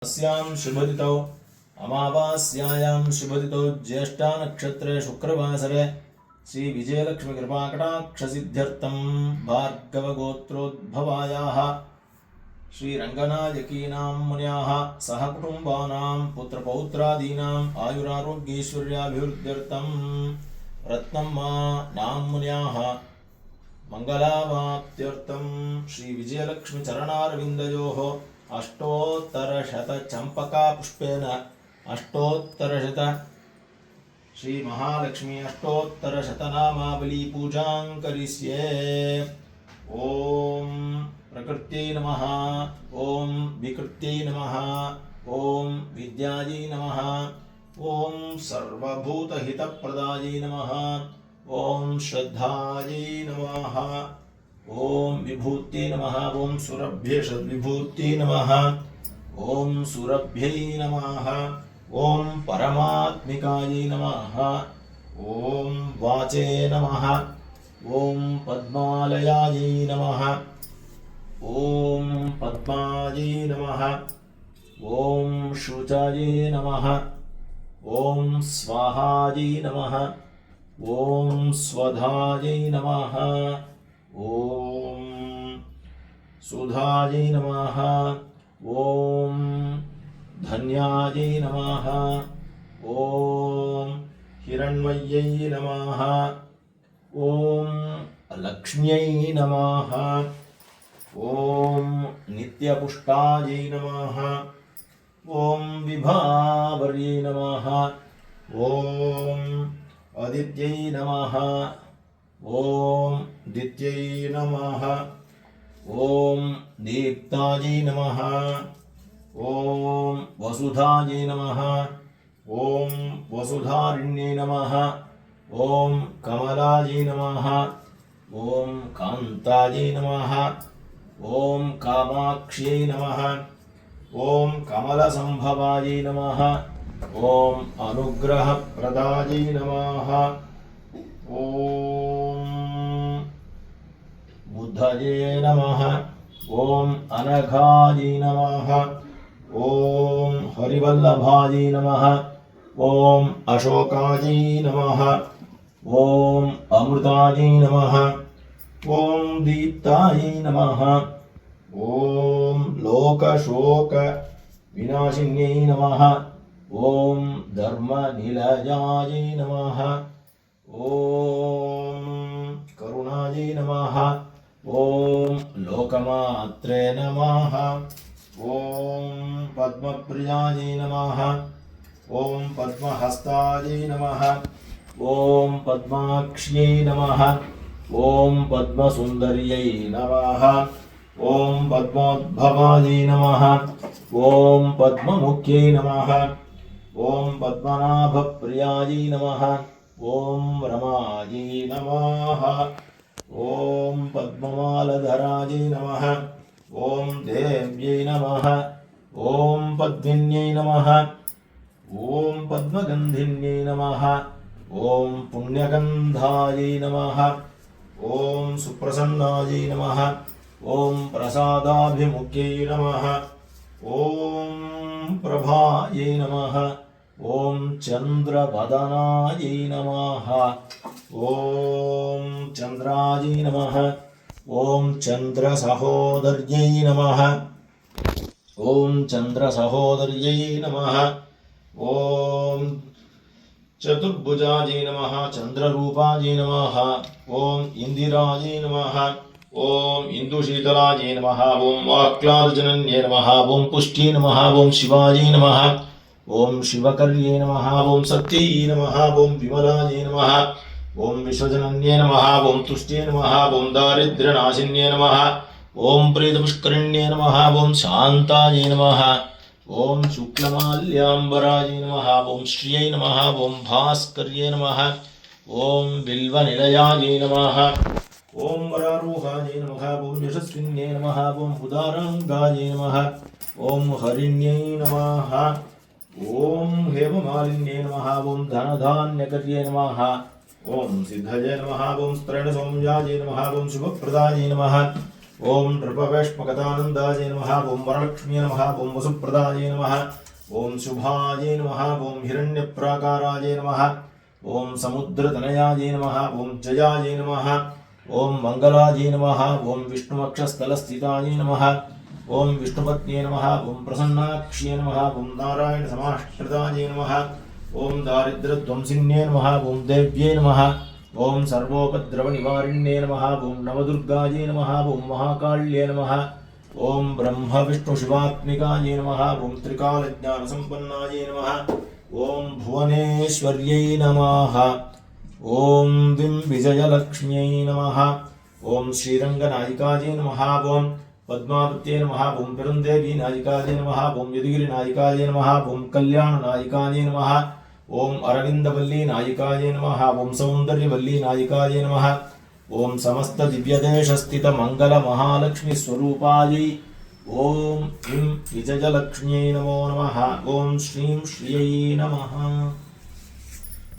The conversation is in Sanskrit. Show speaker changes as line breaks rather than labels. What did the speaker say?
अस्यां शुभदितौ अमावास्यायां शुभदितौ ज्येष्ठा नक्षत्रे शुक्रवासरे श्री विजयलक्ष्मी कृपाकटाक्षसिद्ध्यर्थं भार्गवगोत्रोद्भवायाः श्री रंगनायकीनां मुन्याः सहकुटुम्बानां पुत्रपौत्रादीनाम् आयुरारोग्यैश्वर्याभिवृद्ध्यर्थं रत्नम्मा नां मुन्याः मंगलावाप्त्यर्थं श्री विजयलक्ष्मी चरणारविन्दयोः अष्टोत्तरशत चंपका पुष्पेन अष्टोत्तरशत श्री महालक्ष्मी अष्टोत्तरशतनामावली पूजां करिष्ये। ओम प्रकृत्यै नमः, ओम विकृत्यै नमः, ओम विद्यायै नमः, ओम सर्वभूतहितप्रदायै नमः, ओम श्रद्धायै नमः, ओम विभूत्यै नमः, ओम सुरभ्य षद्विभूत्यै नमः, ओम सुरभ्यै नमः, ओम परमात्मिकायै नमः, ओम वाचे नमः, ओम पद्मालयायै नमः, ओम पद्मायै नमः, ओम शुचायै नमः, ओम स्वाहायै नमः, ओम स्वधायै नमः, ओम सुधायै नमः, ओम धन्यायै नमः, ओम हिरण्मयै नमः, ओम लक्ष्म्यै नमः, ओम नित्यपुष्टायै नमः, ओम विभावर्यै नमः, ओम आदित्यै नमः, ओम दित्यै नमः, ओम दीप्तायै नमः, ओम वसुधायै नमः, ओम वसुधारिण्यै नमः, ओम कमलायै नमः, ओम कान्तायै नमः, ओम कामाक्ष्यै नमः, ओम कमलसंभवायै नमः, ओम अनुग्रहप्रदायै नमः, ओम बुद्धये नमः, ओम अनघायै नमः, ओम हरिवल्लभायै नमः, ओम अशोकायै नमः, ओम अमृतायै नमः, ओम दीप्तायै नमः, ओम लोकशोक विनाशिन्यै नमः, ओम धर्मनिलयायै नमः, ओम करुणायै नमः, ओम लोकमात्रे नमः, ओम पद्मप्रियायै नमः, ओम पद्महस्तायै नमः, ओम पद्माक्ष्यै नमः, ओम पद्मसुन्दर्यै नमः, ओम पद्मोद्भवायै नमः, ओम पद्ममुख्यै नमः, ओम पद्मनाभप्रियायै नमः, ओम रमायै नमः, ओम पद्ममालधरायै नमः, ओम देव्यै नमः, ओम पद्मिन्यै नमः, ओम पद्मगन्धिन्यै नमः, ओम पुण्यगन्धायै नमः, ओम सुप्रसन्नायै नमः, ओम प्रसादाभिमुख्यै नमः, ओम प्रभायै नमः, ओम चन्द्रवदनायै नमः, ओम चन्द्रायै नमः, ओम चन्द्रसहोदर्यै नमः, ओम चन्द्रसहोदर्यै नमः, ओम चतुर्भुजायै नमः, चन्द्ररूपायै नमः, ओम इंदिरायै नमः, ओम इंदुशीतलायै नमः, ओम आह्लादजनन्यै नमः, ओम पुष्ट्यै नमः, ओम शिवायै नमः, ओम शिवकर्यै नमः, ओम सत्यै नमः, ओम विमलायै नमः, ओम विश्वजनन्यै नमः, ओम तुष्ट्यै नमः, ओम दारिद्र्यनाशिन्यै नमः, ओम प्रीतपुष्करिण्यै नमः, ओम शान्तायै नमः, ओम शुक्लमाल्याम्बरायै नमः, ओम श्रियै नमः, ओम भास्कर्यै नमः, ओम बिल्वनिलयायै नमः, ओम वरारोहायै नमः, ओम यशस्विन्यै नमः, ओम उदाराङ्गायै नमः, ओम हरिण्यै नमः, ओम हेममालिन्यै नमः, ओम धनधान्यकर्यै नमः, ओम सिद्धये नमः, ओम स्त्रणसौम्यायै नमः, ओम शुभप्रदायै नमः, ओम नृपवेश्मकतानंदाय नमः ओम वरलक्ष्मी नमः ओम वसुप्रदाय नमः ओम शुभाय नमः ओम हिरण्यप्राकाराय नमः ओम समुद्रतनयाय नमः ओम जयाय नमः ओम मंगलाय नमः ओम विष्णुवक्षस्थलस्थिताय नमः ओम विष्णुपत्न्ये नमः ओम प्रसन्नाक्ष्ये नमः ओम नारायण समाश्रिताय नमः ओम दारिद्र्यध्वंसिन्ये नमः ओम देव्ये नमः ओम सर्वोपद्रवनिवारिण्ये नमः ओम नवदुर्गायै नमः ओम महाकाल्ये नमः ओम ब्रह्म विष्णु शिवात्मिकायै नमः ओम त्रिकालज्ञानसम्पन्नायै नमः ओम भुवनेश्वर्यै नमः ओम विं विजयलक्ष्म्यै नमः ओम श्रीरंगनायिकायै नमः ओम पद्मावत्यै नमः ओम पेरुंदेवी नायिकायै नमः ओम यदुगिरिनायिकायै नमः ओम कल्याणनायिकायै नमः ओम अरविंदवल्ली नायिकायै नमः ओम सौंदर्यवल्ली नायिकायै नमः ओम समस्त दिव्यदेशस्थित मंगल महालक्ष्मी स्वरूपायै ओम ह्रीं विजयलक्ष्म्यै नमो नमः ओम श्रीं श्रियै नमः।